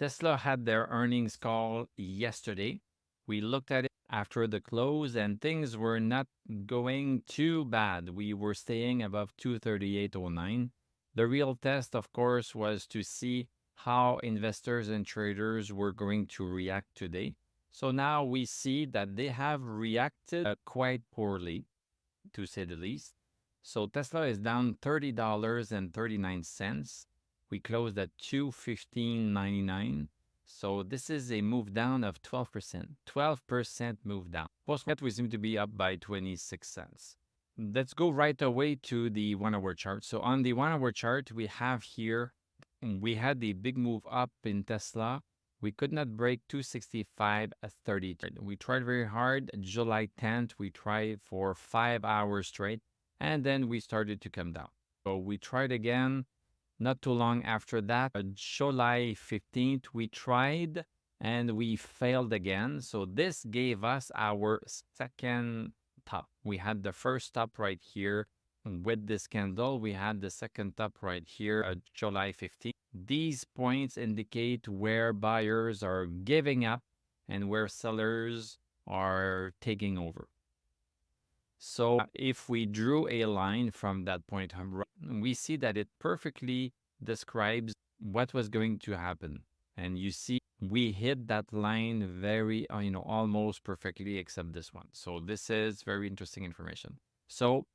Tesla had their earnings call yesterday. We looked at it after the close and things were not going too bad. We were staying above 238.09. The real test, of course, was to see how investors and traders were going to react today. So now we see that they have reacted quite poorly, to say the least. So Tesla is down $30.39. We closed at 215.99. So this is a move down of 12%. 12% move down. Post-market, we seem to be up by 26 cents. Let's go right away to the 1-hour chart. So on the 1-hour chart, we have here, we had the big move up in Tesla. We could not break 265.30. We tried very hard. July 10th, we tried for 5 hours straight, and then we started to come down. So we tried again. Not too long after that, July 15th, we tried and we failed again. So this gave us our second top. We had the first top right here with this candle. We had the second top right here, July 15th. These points indicate where buyers are giving up and where sellers are taking over. So if we drew a line from that point, we see that it perfectly describes what was going to happen. And you see, we hit that line very, almost perfectly except this one. So this is very interesting information. So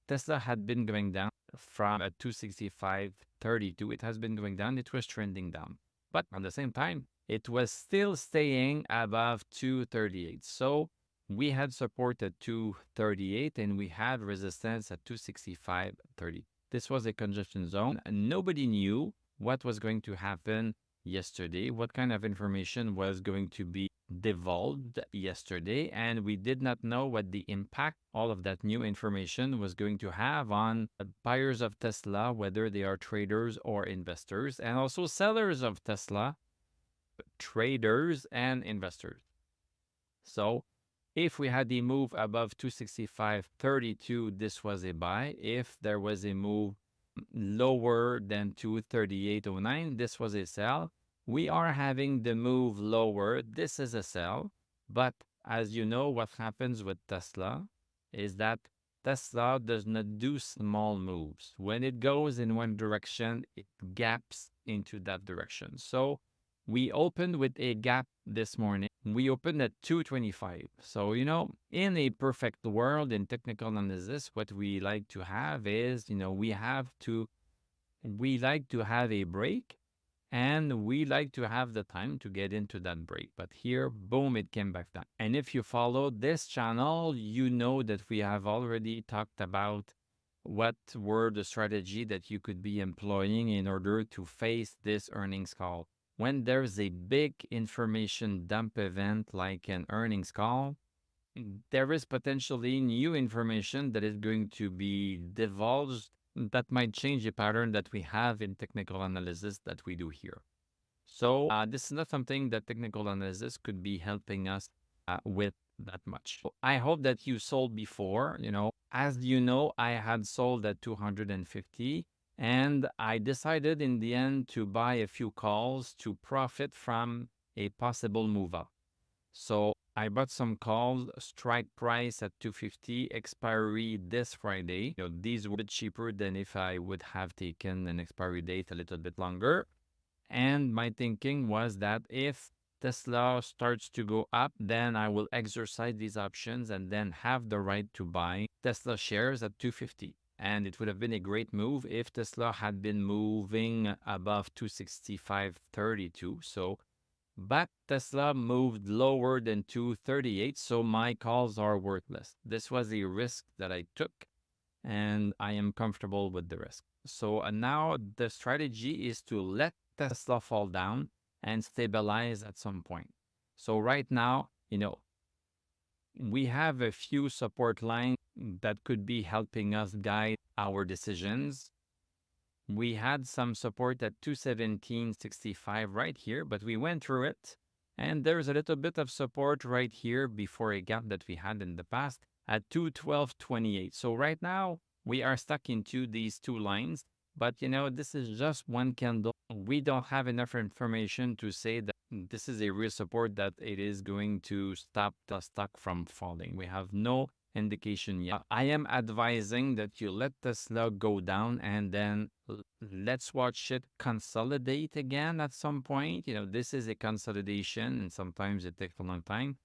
Tesla had been going down from 265.32. It has been going down. It was trending down. But at the same time, it was still staying above 238. So we had support at 238 and we had resistance at 265.30. This was a congestion zone and nobody knew what was going to happen yesterday, what kind of information was going to be divulged yesterday, and we did not know what the impact all of that new information was going to have on buyers of Tesla, whether they are traders or investors, and also sellers of Tesla, traders and investors. So if we had the move above 265.32, this was a buy. If there was a move lower than 238.09, this was a sell. We are having the move lower. This is a sell. But as you know, what happens with Tesla is that Tesla does not do small moves. When it goes in one direction, it gaps into that direction. So we opened with a gap this morning. We opened at 225. So, in a perfect world, in technical analysis, what we like to have is, we like to have a break and we like to have the time to get into that break. But here, boom, it came back down. And if you follow this channel, you know that we have already talked about what were the strategy that you could be employing in order to face this earnings call. When there's a big information dump event like an earnings call, there is potentially new information that is going to be divulged that might change the pattern that we have in technical analysis that we do here. So this is not something that technical analysis could be helping us with that much. I hope that you sold before. As you know, I had sold at 250. And I decided in the end to buy a few calls to profit from a possible move up. So I bought some calls, strike price at 250, expiry this Friday. These were a bit cheaper than if I would have taken an expiry date a little bit longer. And my thinking was that if Tesla starts to go up, then I will exercise these options and then have the right to buy Tesla shares at 250. And it would have been a great move if Tesla had been moving above 265.32. But Tesla moved lower than 238, so my calls are worthless. This was a risk that I took, and I am comfortable with the risk. So now the strategy is to let Tesla fall down and stabilize at some point. So right now, we have a few support lines that could be helping us guide our decisions. We had some support at 217.65 right here, but we went through it. And there's a little bit of support right here before a gap that we had in the past at 212.28. So right now, we are stuck into these two lines. But, this is just one candle. we don't have enough information to say that this is a real support, that it is going to stop the stock from falling. We have no indication yet. I am advising that you let Tesla go down and then let's watch it consolidate again at some point. This is a consolidation and sometimes it takes a long time.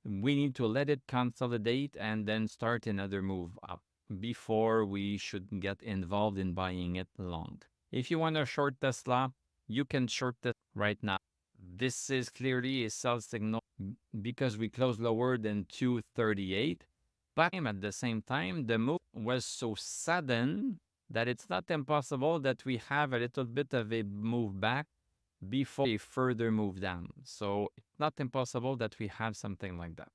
We need to let it consolidate and then start another move up before we should get involved in buying it long. If you want to short Tesla, you can short it right now. This is clearly a sell signal because we closed lower than 238. But at the same time, the move was so sudden that it's not impossible that we have a little bit of a move back before a further move down. So it's not impossible that we have something like that.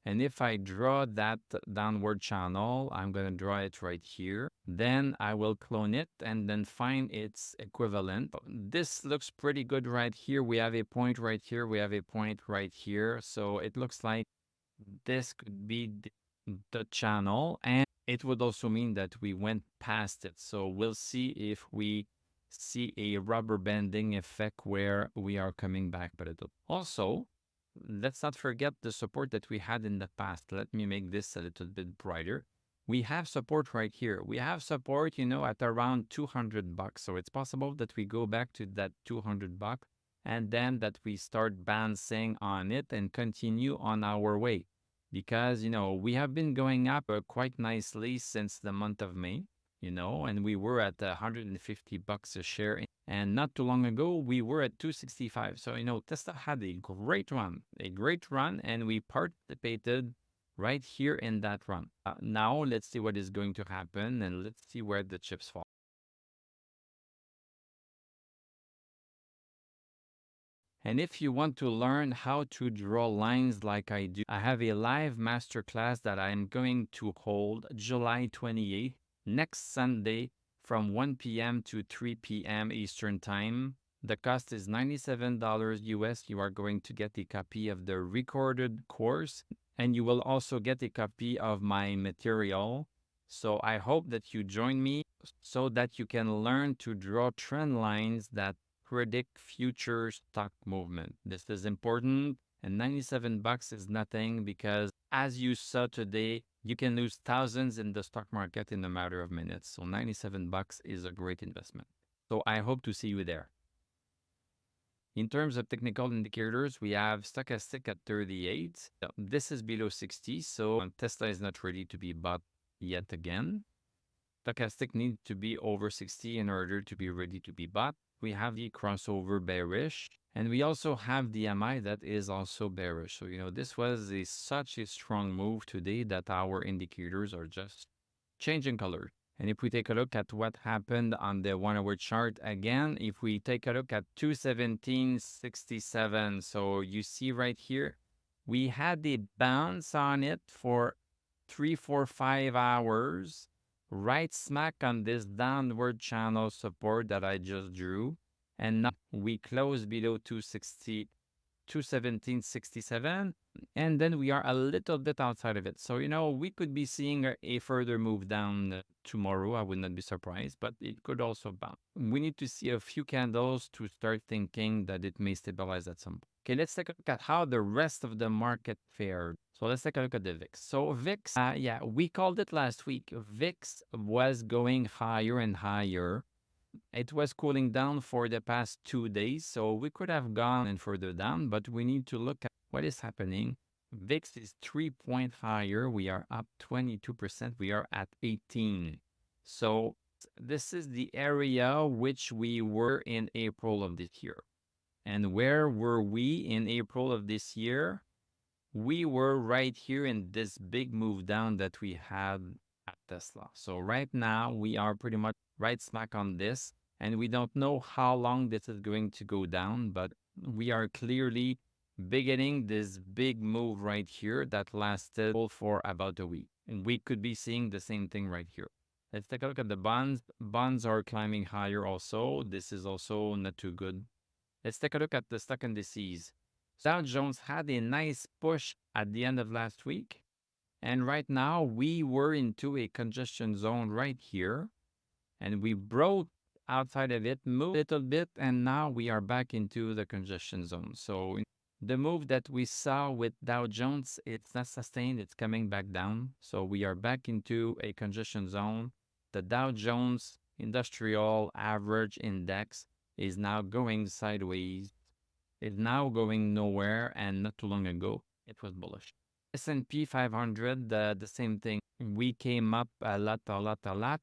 And if I draw that downward channel, I'm going to draw it right here. Then I will clone it and then find its equivalent. This looks pretty good right here. We have a point right here. We have a point right here. So it looks like this could be the channel. And it would also mean that we went past it. So we'll see if we see a rubber banding effect where we are coming back. But also, let's not forget the support that we had in the past. Let me make this a little bit brighter. We have support right here. We have support, at around $200. So it's possible that we go back to that $200 and then that we start bouncing on it and continue on our way. Because, we have been going up quite nicely since the month of May, and we were at $150 a share. And not too long ago, we were at 265. So, Tesla had a great run, and we participated right here in that run. Now, let's see what is going to happen, and let's see where the chips fall. And if you want to learn how to draw lines like I do, I have a live masterclass that I'm going to hold July 28th, next Sunday, from 1 p.m. to 3 p.m. Eastern Time. The cost is $97 US. You are going to get a copy of the recorded course, and you will also get a copy of my material. So I hope that you join me so that you can learn to draw trend lines that predict future stock movement. This is important, and $97 is nothing because, as you saw today, you can lose thousands in the stock market in a matter of minutes. So $97 is a great investment. So I hope to see you there. In terms of technical indicators, we have stochastic at 38. This is below 60, so Tesla is not ready to be bought yet again. Stochastic needs to be over 60 in order to be ready to be bought. We have the crossover bearish, and we also have the MI that is also bearish. So, this was such a strong move today that our indicators are just changing color. And if we take a look at what happened on the 1-hour chart, again, if we take a look at 217.67, so you see right here, we had the bounce on it for 3, 4, 5 hours. Right smack on this downward channel support that I just drew. And now we close below 217.67. And then we are a little bit outside of it. So, we could be seeing a further move down tomorrow. I would not be surprised, but it could also bounce. We need to see a few candles to start thinking that it may stabilize at some point. Okay, let's take a look at how the rest of the market fared. So let's take a look at the VIX. So VIX, we called it last week. VIX was going higher and higher. It was cooling down for the past 2 days, so we could have gone and further down, but we need to look at what is happening. VIX is 3 points higher. We are up 22%. We are at 18. So this is the area which we were in April of this year. And where were we in April of this year? We were right here in this big move down that we had at Tesla. So right now we are pretty much right smack on this, and we don't know how long this is going to go down, but we are clearly beginning this big move right here that lasted for about a week. And we could be seeing the same thing right here. Let's take a look at the bonds. Bonds are climbing higher also. This is also not too good. Let's take a look at the stock indices. Dow Jones had a nice push at the end of last week. And right now we were into a congestion zone right here. And we broke outside of it, moved a little bit, and now we are back into the congestion zone. So the move that we saw with Dow Jones, it's not sustained, it's coming back down. So we are back into a congestion zone. The Dow Jones Industrial Average Index is now going sideways. It's now going nowhere, and not too long ago, it was bullish. S&P 500, the same thing. We came up a lot.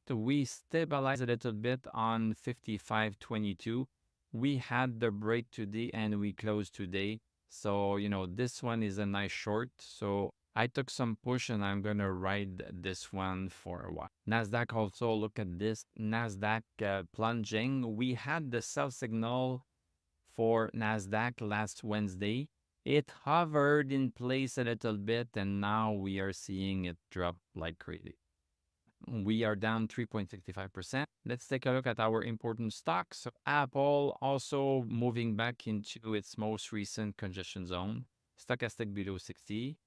We stabilized a little bit on 55.22. We had the break today, and we closed today. So, this one is a nice short. So I took some push, and I'm going to ride this one for a while. Nasdaq also, look at this. Nasdaq plunging. We had the sell signal for Nasdaq last Wednesday. It hovered in place a little bit, and now we are seeing it drop like crazy. We are down 3.65%. Let's take a look at our important stocks. So Apple also moving back into its most recent congestion zone. Stochastic below 60.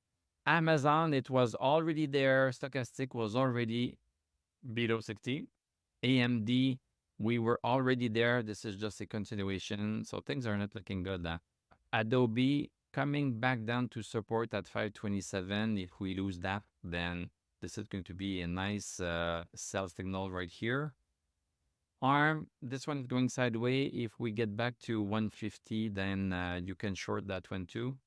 Amazon, it was already there. Stochastic was already below 60. AMD, we were already there. This is just a continuation. So things are not looking good. Adobe coming back down to support at 527. If we lose that, then this is going to be a nice sell signal right here. ARM, this one is going sideways. If we get back to 150, then you can short that one too.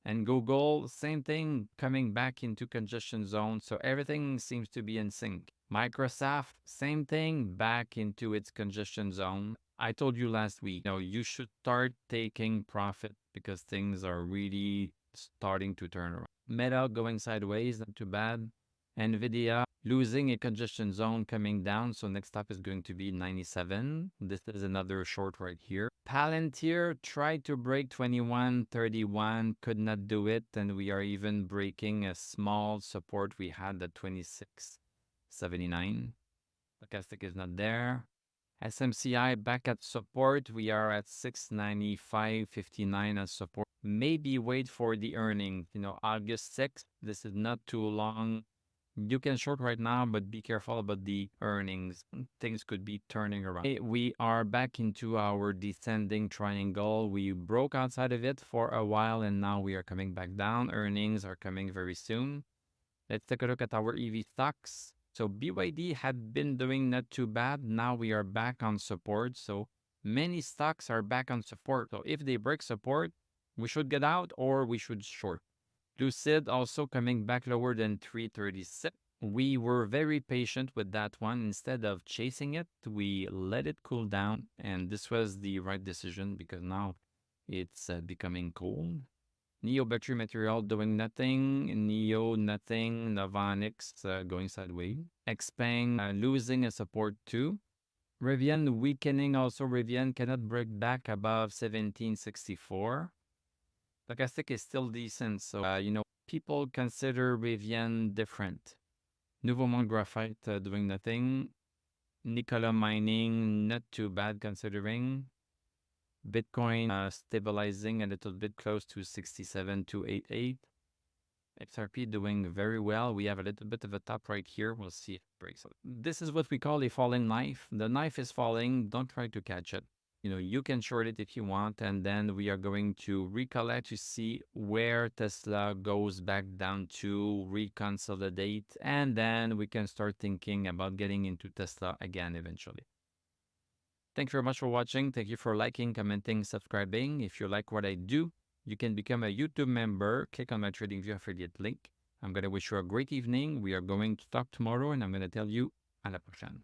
And Google, same thing, coming back into congestion zone. So everything seems to be in sync. Microsoft, same thing, back into its congestion zone. I told you last week, you should start taking profit because things are really starting to turn around. Meta going sideways, not too bad. NVIDIA losing a congestion zone, coming down. So next stop is going to be 97. This is another short right here. Palantir tried to break 21.31, could not do it. And we are even breaking a small support we had at 26.79. Stochastic is not there. SMCI back at support. We are at 695.59 as support. Maybe wait for the earnings. August 6th. This is not too long. You can short right now, but be careful about the earnings. Things could be turning around. We are back into our descending triangle. We broke outside of it for a while, and now we are coming back down. Earnings are coming very soon. Let's take a look at our EV stocks. So BYD had been doing not too bad. Now we are back on support. So many stocks are back on support. So if they break support, we should get out or we should short. Lucid also coming back lower than 336. We were very patient with that one. Instead of chasing it, we let it cool down. And this was the right decision because now it's becoming cold. Neo Battery Material doing nothing. Neo nothing. Novonix going sideways. Xpeng losing a support too. Rivian weakening also. Rivian cannot break back above 1764. Stochastic is still decent. So, people consider Rivian different. Nouveau Monde Graphite doing nothing. Nikola Mining, not too bad considering. Bitcoin stabilizing a little bit close to 67,288. XRP doing very well. We have a little bit of a top right here. We'll see if it breaks. This is what we call a falling knife. The knife is falling. Don't try to catch it. You can short it if you want, and then we are going to recollect to see where Tesla goes back down to reconsolidate, and then we can start thinking about getting into Tesla again eventually. Thank you very much for watching. Thank you for liking, commenting, subscribing. If you like what I do, you can become a YouTube member. Click on my TradingView affiliate link. I'm going to wish you a great evening. We are going to talk tomorrow, and I'm going to tell you à la prochaine.